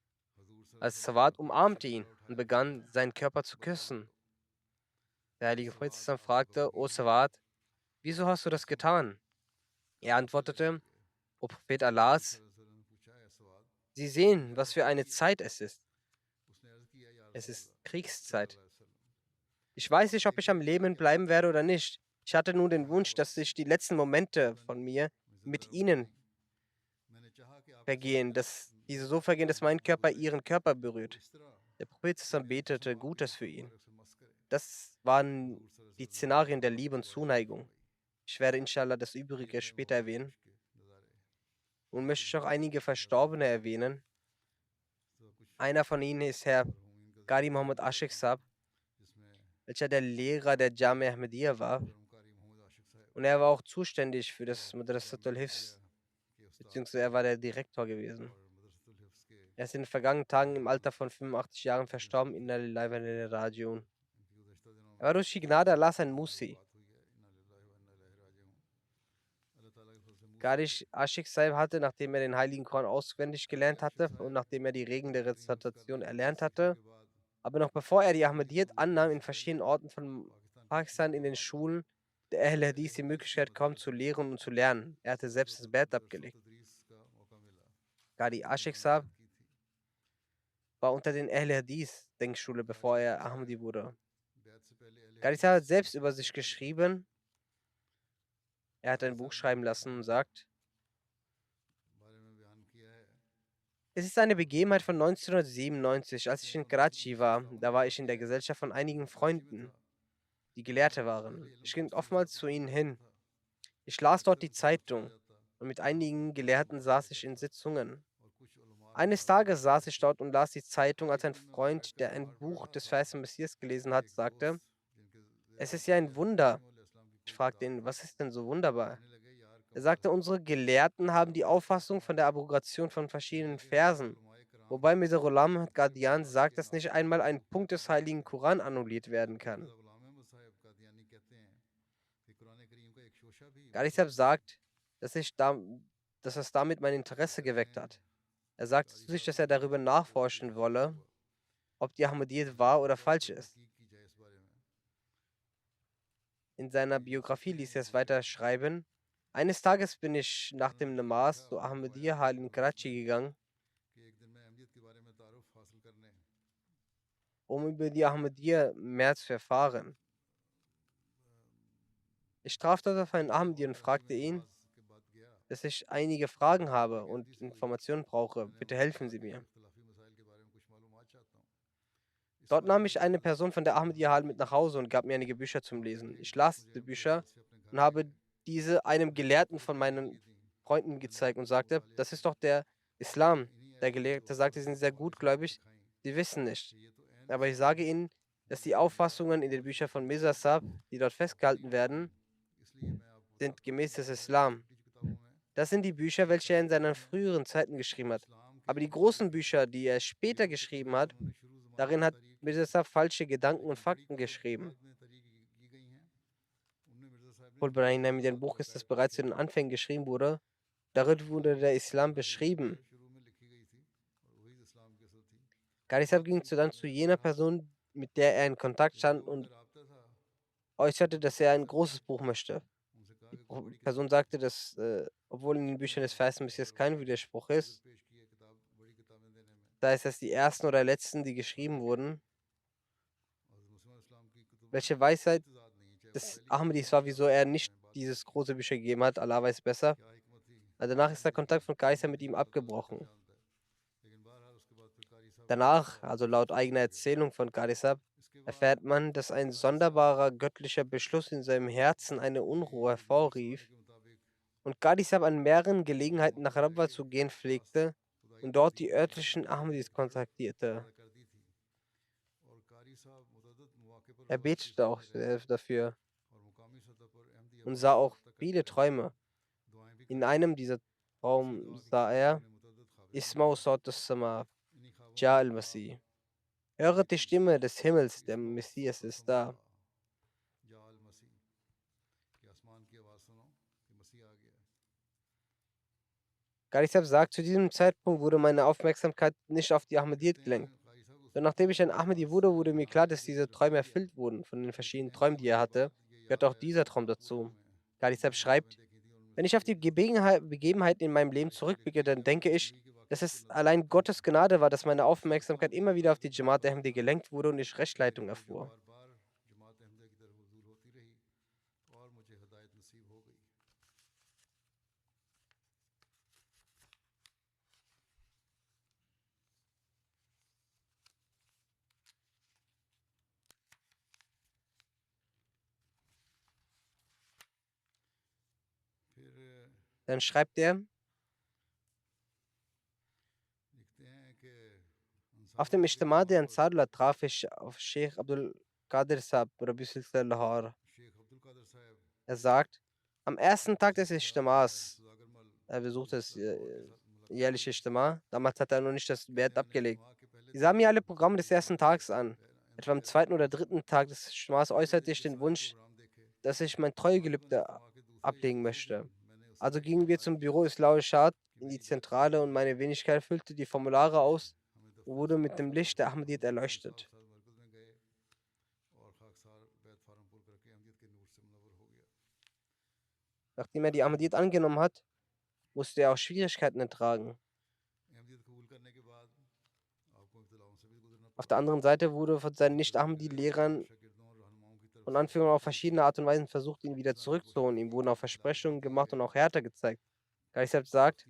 Als Sawad umarmte ihn und begann, seinen Körper zu küssen. Der heilige Prophet fragte, O Sawad, wieso hast du das getan? Er antwortete, O Prophet Allahs, Sie sehen, was für eine Zeit es ist. Es ist Kriegszeit. Ich weiß nicht, ob ich am Leben bleiben werde oder nicht. Ich hatte nun den Wunsch, dass sich die letzten Momente von mir mit Ihnen vergehen, dass diese so vergehen, dass mein Körper Ihren Körper berührt. Der Prophet betete Gutes für ihn. Das waren die Szenarien der Liebe und Zuneigung. Ich werde inshallah das Übrige später erwähnen. Und möchte auch einige Verstorbene erwähnen. Einer von ihnen ist Herr Qari Muhammad Ashik Saab, welcher der Lehrer der Jami Ahmadiyya war. Und er war auch zuständig für das Madrasatul Hifz, beziehungsweise er war der Direktor gewesen. Er ist in den vergangenen Tagen im Alter von 85 Jahren verstorben in der Live-Rajiun. Er war durch die Gnade Allahs ein Musi. Qari Ashik Saib hatte, nachdem er den Heiligen Koran auswendig gelernt hatte und nachdem er die Regeln der Rezitation erlernt hatte, aber noch bevor er die Ahmadiyyat annahm, in verschiedenen Orten von Pakistan in den Schulen der Ahl Hadith die Möglichkeit kaum zu lehren und zu lernen. Er hatte selbst das Bett abgelegt. Qari Ashik Saab war unter den Ahl Hadith Denkschule, bevor er Ahmadi wurde. Qari Saab hat selbst über sich geschrieben, er hat ein Buch schreiben lassen und sagt, es ist eine Begebenheit von 1997, als ich in Karachi war. Da war ich in der Gesellschaft von einigen Freunden, die Gelehrte waren. Ich ging oftmals zu ihnen hin. Ich las dort die Zeitung. und mit einigen Gelehrten saß ich in Sitzungen. Eines Tages saß ich dort und las die Zeitung, als ein Freund, der ein Buch des verheißenen Messias gelesen hat, sagte, es ist ja ein Wunder. Ich fragte ihn, was ist denn so wunderbar? Er sagte, unsere Gelehrten haben die Auffassung von der Abrogation von verschiedenen Versen, wobei Mirza Ghulam Qadian sagt, dass nicht einmal ein Punkt des heiligen Koran annulliert werden kann. Gadisab sagt, dass es damit mein Interesse geweckt hat. Er sagte zu sich, dass er darüber nachforschen wolle, ob die Ahmadiyyat wahr oder falsch ist. In seiner Biografie ließ er es weiter schreiben. Eines Tages bin ich nach dem Namaz zu Ahmadiyya Hall in Karachi gegangen, um über die Ahmadiyya mehr zu erfahren. Ich traf dort auf einen Ahmadi und fragte ihn, dass ich einige Fragen habe und Informationen brauche. Bitte helfen Sie mir. Dort nahm ich eine Person von der Ahmadiyya Hall mit nach Hause und gab mir einige Bücher zum Lesen. Ich las diese Bücher und habe diese einem Gelehrten von meinen Freunden gezeigt und sagte, das ist doch der Islam. Der Gelehrte sagte, sie sind sehr gutgläubig, sie wissen nicht. Aber ich sage ihnen, dass die Auffassungen in den Büchern von Mirza Sahib, die dort festgehalten werden, sind gemäß des Islam. Das sind die Bücher, welche er in seinen früheren Zeiten geschrieben hat. Aber die großen Bücher, die er später geschrieben hat, darin hat Mirza Sahib falsche Gedanken und Fakten geschrieben. In dem Buch ist das bereits in den Anfängen geschrieben wurde. Darin wurde der Islam beschrieben. Gadisab ging dann zu jener Person, mit der er in Kontakt stand und äußerte, dass er ein großes Buch möchte. Die Person sagte, dass, obwohl in den Büchern des Verheißenen Messias kein Widerspruch ist, da ist es die ersten oder letzten, die geschrieben wurden, welche Weisheit des Ahmadis war, wieso er nicht dieses große Bücher gegeben hat, Allah weiß besser. Danach ist der Kontakt von Kaiser mit ihm abgebrochen. Danach, also laut eigener Erzählung von Qadisab, erfährt man, dass ein sonderbarer göttlicher Beschluss in seinem Herzen eine Unruhe hervorrief und Qadisab an mehreren Gelegenheiten nach Rabwa zu gehen pflegte und dort die örtlichen Ahmadis kontaktierte. Er betete auch dafür und sah auch viele Träume. In einem dieser Traum sah er Ismau Sawt as-Sama, Ja al-Masih. Höret die Stimme des Himmels, der Messias ist da. Qadisab sagt, zu diesem Zeitpunkt wurde meine Aufmerksamkeit nicht auf die Ahmadiyyat gelenkt. Doch nachdem ich ein Ahmadi wurde, wurde mir klar, dass diese Träume erfüllt wurden. Von den verschiedenen Träumen, die er hatte, gehört auch dieser Traum dazu. Qadisab schreibt, wenn ich auf die Begebenheiten in meinem Leben zurückblicke, dann denke ich, dass es allein Gottes Gnade war, dass meine Aufmerksamkeit immer wieder auf die Jamaat Ahmadi gelenkt wurde und ich Rechtsleitung erfuhr. Dann schreibt er, auf dem Ijtima der Ansarullah traf ich auf Sheikh Abdul Qadir Sahib, Rabbi Silsila Lahore. Er sagt, am ersten Tag des Ijtimas, er besuchte das jährliche Ijtima, damals hat er noch nicht das Wert abgelegt. Sie sah mir alle Programme des ersten Tages an. Etwa am zweiten oder dritten Tag des Ijtimas äußerte ich den Wunsch, dass ich mein Treuegelübde ablegen möchte. Also gingen wir zum Büro Islao Shad in die Zentrale und meine Wenigkeit füllte die Formulare aus und wurde mit dem Licht der Ahmadiyyat erleuchtet. Nachdem er die Ahmadiyyat angenommen hat, musste er auch Schwierigkeiten ertragen. Auf der anderen Seite wurde von seinen Nicht-Ahmadi-Lehrern und Anführern auf verschiedene Art und Weisen versucht, ihn wieder zurückzuholen. Ihm wurden auch Versprechungen gemacht und auch Härte gezeigt. Qadisab sagt,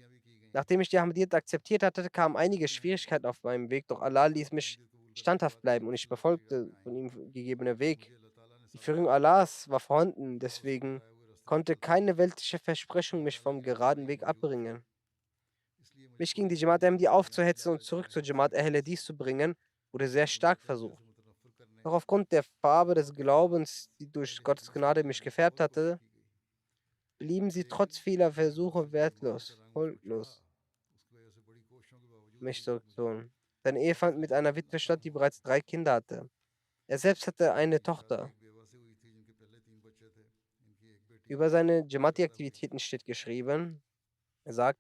nachdem ich die Ahmadiyyat akzeptiert hatte, kamen einige Schwierigkeiten auf meinem Weg, doch Allah ließ mich standhaft bleiben und ich befolgte von ihm gegebenen Weg. Die Führung Allahs war vorhanden, deswegen konnte keine weltliche Versprechung mich vom geraden Weg abbringen. Mich gegen die Jamaat Ahmadiyya aufzuhetzen und zurück zur Jamaat Ahl Hadith zu bringen, wurde sehr stark versucht. Doch aufgrund der Farbe des Glaubens, die durch Gottes Gnade mich gefärbt hatte, blieben sie trotz vieler Versuche wertlos, folglos, mich zurückzuholen. Sein Ehefand mit einer Witwe stand, die bereits 3 Kinder hatte. Er selbst hatte eine Tochter. Über seine Jamaati-Aktivitäten steht geschrieben, er sagt,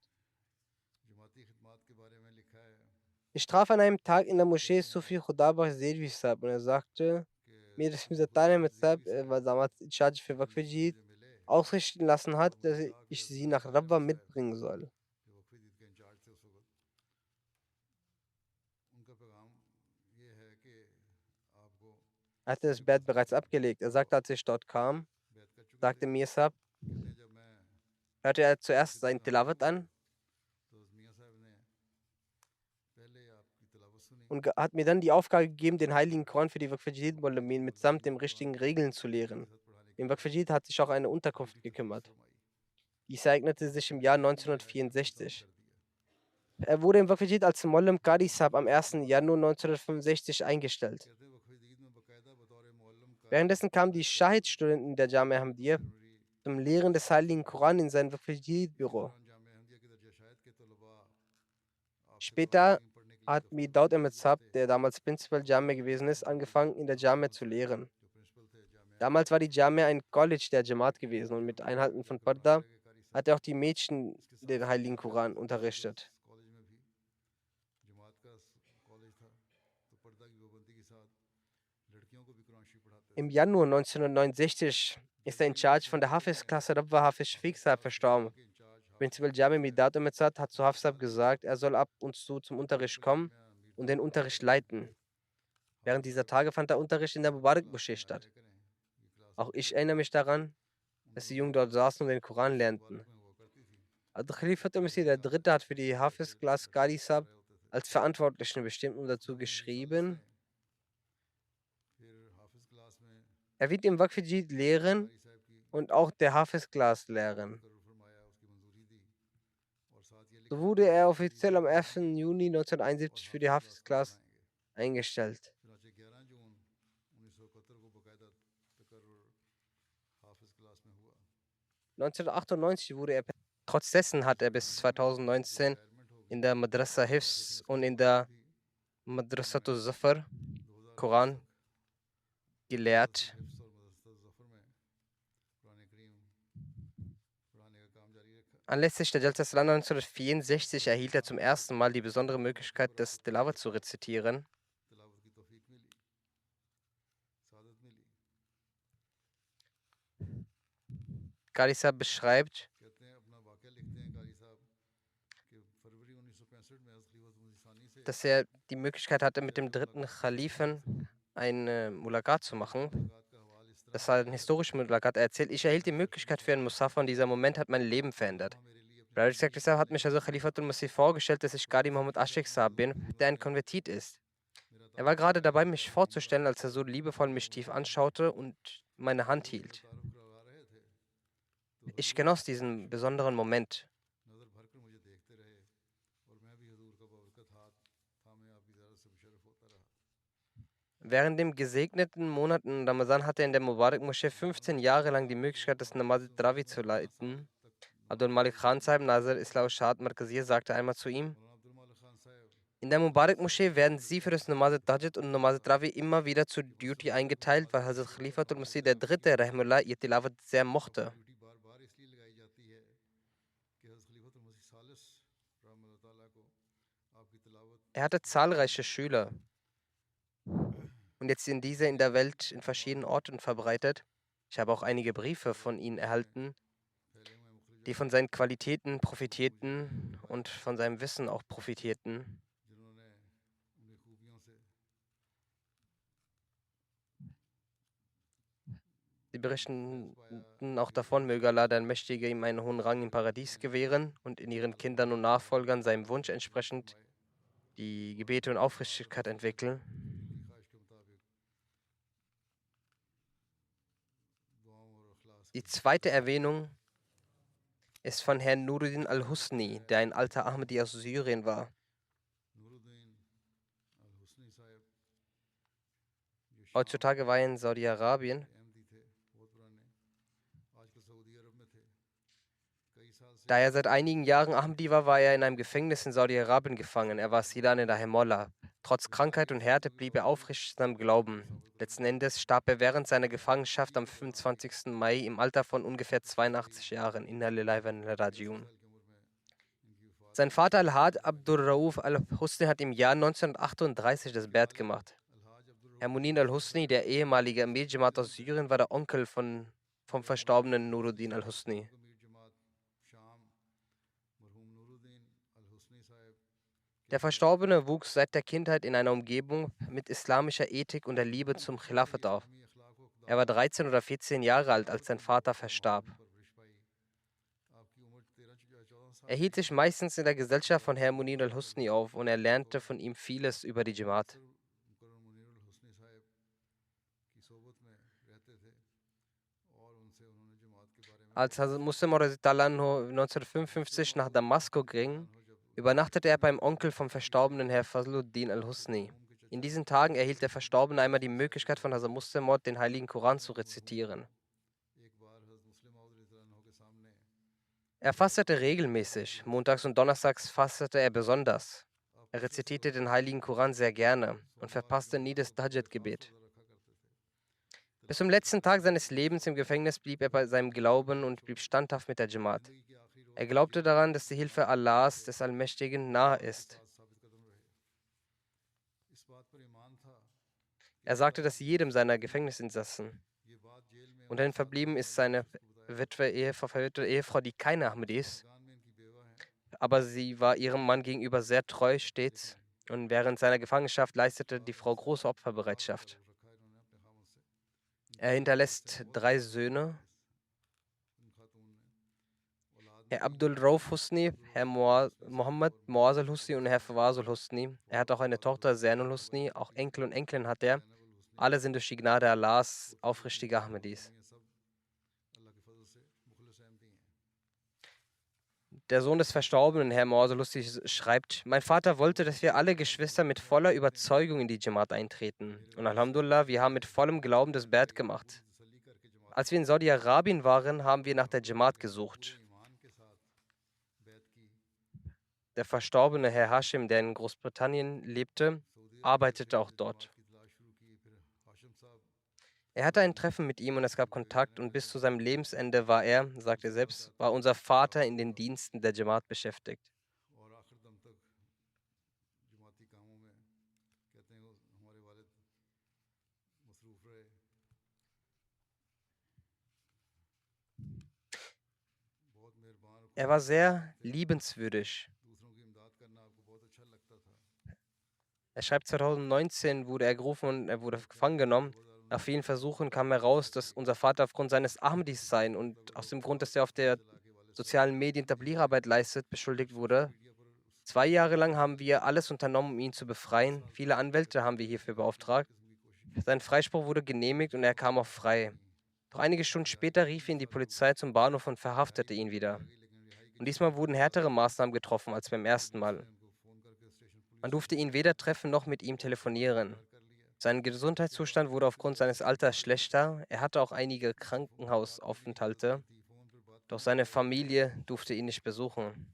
ich traf an einem Tag in der Moschee Sufi Khudabah Zedvi Sahib und er sagte mir, dass Mirza Tane mit Sahib, er war damals in Charge für Waqf Jadid, ausrichten lassen hat, dass ich sie nach Rabwa mitbringen soll. Er hatte das Bett bereits abgelegt. Er sagte, als ich dort kam, sagte Mir Sahib, hörte er zuerst seinen Tilawat an und hat mir dann die Aufgabe gegeben, den heiligen Koran für die Waqf Jadid Molamin mitsamt den richtigen Regeln zu lehren. Im Waqf Jadid hat sich auch eine Unterkunft gekümmert. Dies ereignete sich im Jahr 1964. Er wurde im Waqf Jadid als Mollam Qadi Sahib am 1. Januar 1965 eingestellt. Währenddessen kamen die Shahid-Studenten der Jamia Ahmadiyya zum Lehren des Heiligen Koran in sein Waqf Jadid-Büro. Später hat Mir Daud Ahmed Sahib, der damals Principal Jamia gewesen ist, angefangen, in der Jamia zu lehren. Damals war die Jamia ein College der Jamaat gewesen und mit Einhalten von Parda hat er auch die Mädchen den Heiligen Koran unterrichtet. Im Januar 1969 ist er in Charge von der Hafiz-Klasse Rabwa Hafiz Shafiq Sahib verstorben. Principal Jami Mirdad Ahmed Sahib hat zu Hafiz Sahib gesagt, er soll ab und zu zum Unterricht kommen und den Unterricht leiten. Während dieser Tage fand der Unterricht in der Mubarak-Moschee statt. Auch ich erinnere mich daran, dass die Jungen dort saßen und den Koran lernten. Khalifatul Masih III. Hat für die Hafiz-Klasse Qadi Sahib als Verantwortlichen bestimmt und dazu geschrieben, er wird im Waqf Jadid lehren und auch der Hafiz-Class lehren. So wurde er offiziell am 1. Juni 1971 für die Hafiz-Class eingestellt. 1998 wurde er. Trotz dessen hat er bis 2019 in der Madrasa Hifz und in der Madrasatul Zafar Koran gelehrt. Anlässlich der Jalsa Salana 1964 erhielt er zum ersten Mal die besondere Möglichkeit, das Tilawat zu rezitieren. Qadi Sahib beschreibt, dass er die Möglichkeit hatte, mit dem dritten Khalifen eine Mulakat zu machen. Das war ein historischer Mulakat. Er erzählt, ich erhielt die Möglichkeit für einen Musafa und dieser Moment hat mein Leben verändert. Brother Sahib hat mich also Khalifatul Masih vorgestellt, dass ich Qadi Muhammad Ashik Sahib bin, der ein Konvertit ist. Er war gerade dabei, mich vorzustellen, als er so liebevoll mich tief anschaute und meine Hand hielt. Ich genoss diesen besonderen Moment. Während dem gesegneten Monaten Ramazan hatte er in der Mubarak-Moschee 15 Jahre lang die Möglichkeit, das Namaz-e-Tarawih zu leiten. Abdul Malik Khan Sahib Nazir Islah Shahad Markazir sagte einmal zu ihm, in der Mubarak-Moschee werden sie für das Namaz-e-Tahajjud und Namaz-e-Tarawih immer wieder zur Duty eingeteilt, weil Hazrat Khalifatul Masih III. Rahimullah ihr Tilawat sehr mochte. Er hatte zahlreiche Schüler und jetzt sind diese in der Welt in verschiedenen Orten verbreitet. Ich habe auch einige Briefe von ihnen erhalten, die von seinen Qualitäten profitierten und von seinem Wissen auch profitierten. Sie berichten auch davon, möge Allah, der Mächtige, ihm einen hohen Rang im Paradies gewähren und in ihren Kindern und Nachfolgern seinem Wunsch entsprechend die Gebete und Aufrichtigkeit entwickeln. Die zweite Erwähnung ist von Herrn Nuruddin al-Husni, der ein alter Ahmadi aus Syrien war. Heutzutage war er in Saudi-Arabien. Da er seit einigen Jahren Ahmadi war, war er in einem Gefängnis in Saudi-Arabien gefangen. Er war Silan in der Hemollah. Trotz Krankheit und Härte blieb er aufrichtig in seinem Glauben. Letzten Endes starb er während seiner Gefangenschaft am 25. Mai im Alter von ungefähr 82 Jahren. Inna lillahi wa inna ilaihi rajiun. Sein Vater Al-Had Abdurrauf al-Husni hat im Jahr 1938 das Bai'at gemacht. Herr Munin al-Husni, der ehemalige Amir Jamaat aus Syrien, war der Onkel vom verstorbenen Nuruddin al-Husni. Der Verstorbene wuchs seit der Kindheit in einer Umgebung mit islamischer Ethik und der Liebe zum Khilafat auf. Er war 13 oder 14 Jahre alt, als sein Vater verstarb. Er hielt sich meistens in der Gesellschaft von Herrn Munin al-Husni auf und er lernte von ihm vieles über die Jamaat. Als Hazrat Muslim 1955 nach Damaskus ging, übernachtete er beim Onkel vom verstorbenen Herr Fazluddin al-Husni. In diesen Tagen erhielt der Verstorbene einmal die Möglichkeit von Hazrat Muslim den Heiligen Koran zu rezitieren. Er fastete regelmäßig, montags und donnerstags fastete er besonders. Er rezitierte den Heiligen Koran sehr gerne und verpasste nie das Tahajjud-Gebet. Bis zum letzten Tag seines Lebens im Gefängnis blieb er bei seinem Glauben und blieb standhaft mit der Jamaat. Er glaubte daran, dass die Hilfe Allahs, des Allmächtigen, nahe ist. Er sagte das jedem seiner Gefängnisinsassen. Und dann verblieben ist seine verwitwete Ehefrau, die keine Ahmadi ist, aber sie war ihrem Mann gegenüber sehr treu stets und während seiner Gefangenschaft leistete die Frau große Opferbereitschaft. Er hinterlässt 3 Söhne, Herr Abdul Rauf Husni, Herr Mohammed Moaz al-Husni und Herr Fawaz al-Husni. Er hat auch eine Tochter, Zainul Husni, auch Enkel und Enkelin hat er. Alle sind durch die Gnade Allahs aufrichtige Ahmadis. Der Sohn des Verstorbenen, Herr Moaz al-Husni, schreibt: Mein Vater wollte, dass wir alle Geschwister mit voller Überzeugung in die Jamaat eintreten. Und Alhamdulillah, wir haben mit vollem Glauben das Bai'at gemacht. Als wir in Saudi-Arabien waren, haben wir nach der Jamaat gesucht. Der verstorbene Herr Hashim, der in Großbritannien lebte, arbeitete auch dort. Er hatte ein Treffen mit ihm und es gab Kontakt und bis zu seinem Lebensende war er, sagt er selbst, war unser Vater in den Diensten der Jamaat beschäftigt. Er war sehr liebenswürdig. Er schreibt, 2019 wurde er gerufen und er wurde gefangen genommen. Nach vielen Versuchen kam heraus, dass unser Vater aufgrund seines Ahmadis sein und aus dem Grund, dass er auf der sozialen Medien Tabligh-Arbeit leistet, beschuldigt wurde. 2 Jahre lang haben wir alles unternommen, um ihn zu befreien. Viele Anwälte haben wir hierfür beauftragt. Sein Freispruch wurde genehmigt und er kam auch frei. Doch einige Stunden später rief ihn die Polizei zum Bahnhof und verhaftete ihn wieder. Und diesmal wurden härtere Maßnahmen getroffen als beim ersten Mal. Man durfte ihn weder treffen noch mit ihm telefonieren. Sein Gesundheitszustand wurde aufgrund seines Alters schlechter. Er hatte auch einige Krankenhausaufenthalte. Doch seine Familie durfte ihn nicht besuchen.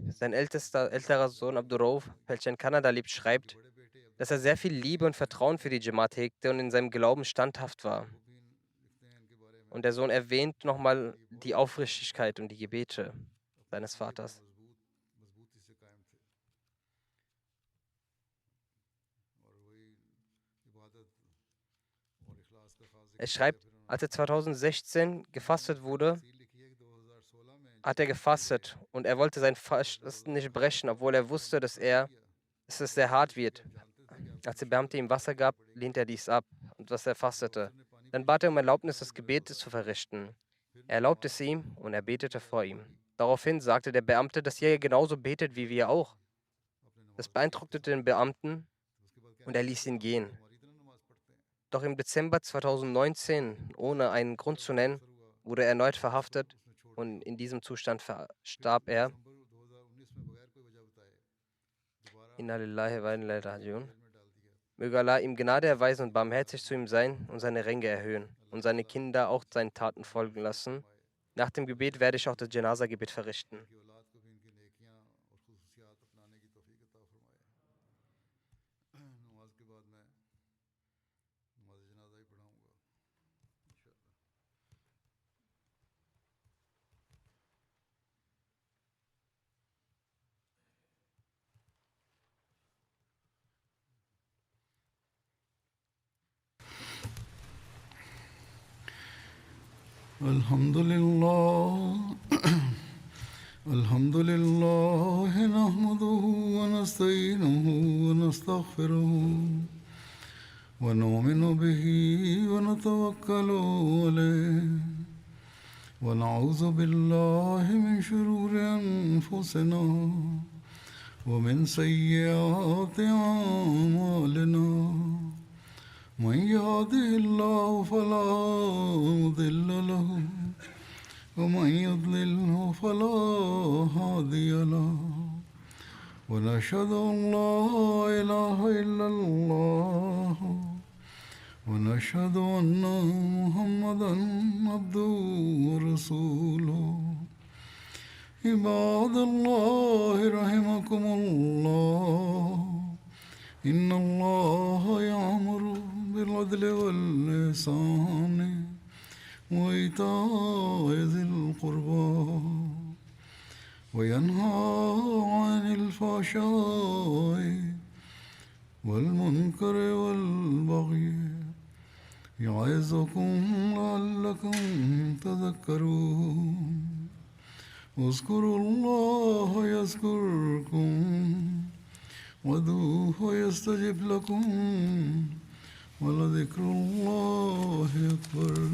Sein älterer Sohn Abdurrauf, welcher in Kanada lebt, schreibt, dass er sehr viel Liebe und Vertrauen für die Jamaat hegte und in seinem Glauben standhaft war. Und der Sohn erwähnt nochmal die Aufrichtigkeit und die Gebete seines Vaters. Er schreibt, als er 2016 gefastet wurde, hat er gefastet und er wollte sein Fasten nicht brechen, obwohl er wusste, dass es sehr hart wird. Als der Beamte ihm Wasser gab, lehnte er dies ab und was er fastete. Dann bat er um Erlaubnis, das Gebet zu verrichten. Er erlaubte es ihm und er betete vor ihm. Daraufhin sagte der Beamte, dass er genauso betet wie wir auch. Das beeindruckte den Beamten und er ließ ihn gehen. Doch im Dezember 2019, ohne einen Grund zu nennen, wurde er erneut verhaftet und in diesem Zustand starb er. Inna lillahi wa inna ilaihi rajiun. Möge Allah ihm Gnade erweisen und barmherzig zu ihm sein und seine Ränge erhöhen und seine Kinder auch seinen Taten folgen lassen. Nach dem Gebet werde ich auch das Janaza-Gebet verrichten. الحمد لله الحمد لله نحمده ونستعينه ونستغفره ونؤمن به ونتوكل عليه ونعوذ بالله من شرور أنفسنا ومن سيئات أعمالنا من يهده الله فلا مضل له ومن يضلله فلا هادي له ونشهد أن لا إله إلا الله ونشهد أن محمدا عبده ورسوله عباد الله رحمكم الله إن الله يأمر بالعدل والإحسان وإيتاء ذي القربى وينهى عن الفحشاء والمنكر والبغي يعظكم لعلكم تذكرون اذكروا الله يذكركم وادعوه يستجب لكم ولذكر الله أكبر